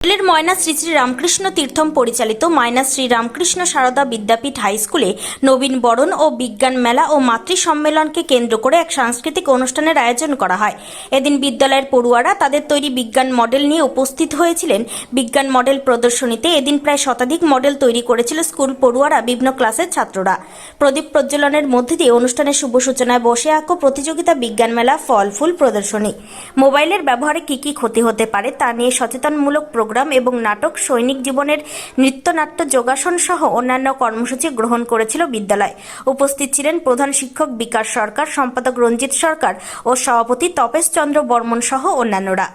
ময়না শ্রী শ্রী রামকৃষ্ণ তীর্থম পরিচালিত ময়না শ্রী রামকৃষ্ণ সারদা বিদ্যাপীঠ হাই স্কুলে নবীন বরণ ও বিজ্ঞান মেলা ও মাতৃ সম্মেলনকে কেন্দ্র করে এক সাংস্কৃতিক অনুষ্ঠানের আয়োজন করা হয়। এদিন বিদ্যালয়ের পড়ুয়ারা তাদের তৈরি বিজ্ঞান মডেল নিয়ে উপস্থিত হয়েছিলেন। বিজ্ঞান মডেল প্রদর্শনীতে এদিন প্রায় শতাধিক মডেল তৈরি করেছিল স্কুল পড়ুয়ারা, বিভিন্ন ক্লাসের ছাত্ররা। প্রদীপ প্রজ্বলনের মধ্যে দিয়ে অনুষ্ঠানের শুভ সূচনায় বসে আঁকো প্রতিযোগিতা, বিজ্ঞান মেলা, ফল ফুল প্রদর্শনী। মোবাইলের ব্যবহারে কি কি ক্ষতি হতে পারে তা নিয়ে সচেতনমূলক প্রোগ্রাম এবং নাটক, সৈনিক জীবনের নৃত্যনাট্য, যোগাসন সহ অন্যান্য কর্মসূচি গ্রহণ করেছিল বিদ্যালয়। উপস্থিত ছিলেন প্রধান শিক্ষক বিকাশ সরকার, সম্পাদক রঞ্জিত সরকার ও সভাপতি তপেশ চন্দ্র বর্মন সহ অন্যান্যরা।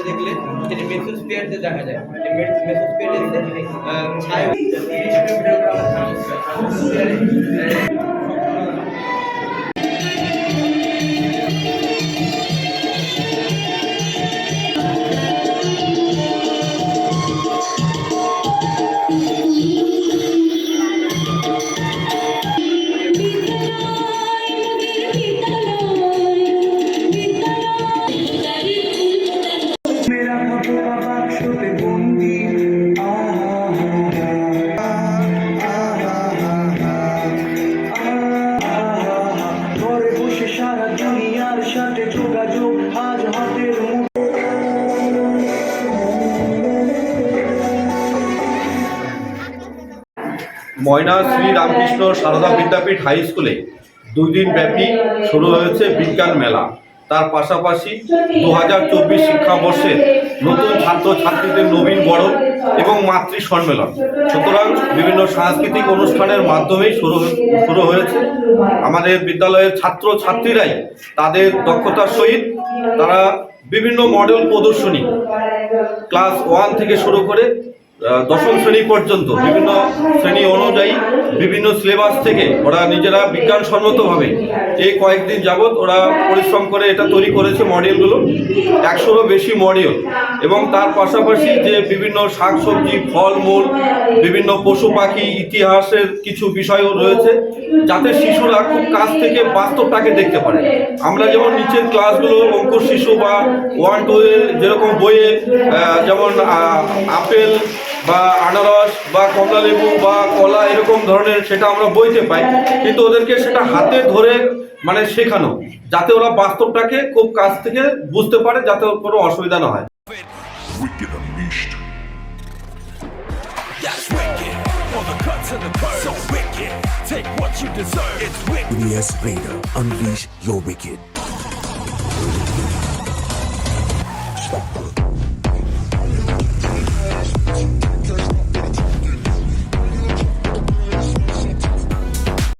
দেখলে মেসোস্ফিয়ারতে দেখা যায়। ময়না শ্রী রামকৃষ্ণ সারদা বিদ্যাপীঠ হাই স্কুলে 2 দিন ব্যাপী শুরু হয়েছে বিজ্ঞান মেলা। তার পাশাপাশি 2024 শিক্ষাবর্ষে নতুন ছাত্রছাত্রীদের নবীন বরণ এবং মাতৃ সম্মেলন। সুতরাং বিভিন্ন সাংস্কৃতিক অনুষ্ঠানের মাধ্যমেই শুরু হয়েছে। আমাদের বিদ্যালয়ের ছাত্রছাত্রীরাই তাদের দক্ষতার সহিত তারা বিভিন্ন মডেল প্রদর্শনী ক্লাস 1 থেকে শুরু করে 10ম শ্রেণী পর্যন্ত বিভিন্ন শ্রেণী অনুযায়ী বিভিন্ন সিলেবাস থেকে ওরা নিজেরা বিজ্ঞানসম্মতভাবে এই কয়েকদিন যাবৎ ওরা পরিশ্রম করে এটা তৈরি করেছে মডেলগুলো, 100রও বেশি মডেল। এবং তার পাশাপাশি যে বিভিন্ন শাকসবজি, ফলমূল, বিভিন্ন পশু পাখি, ইতিহাসের কিছু বিষয়ও রয়েছে, যাতে শিশুরা খুব কাছ থেকে বাস্তবটাকে দেখতে পারে। আমরা যেমন নিচের ক্লাসগুলো অঙ্কুর শিশু বা 1-2 যেরকম বইয়ে যেমন আপেল বা আনারস বা কমলা লেবু বা কলা এরকম ধরনের সেটা আমরা বইতে পাই, কিন্তু ওদেরকে সেটা হাতে ধরে মানে শেখানো, যাতে ওরা বাস্তবটাকে খুব কাছ থেকে বুঝতে পারে, যাতে কোনো অসুবিধা না হয়। Yes, Vader, unleash your wicked.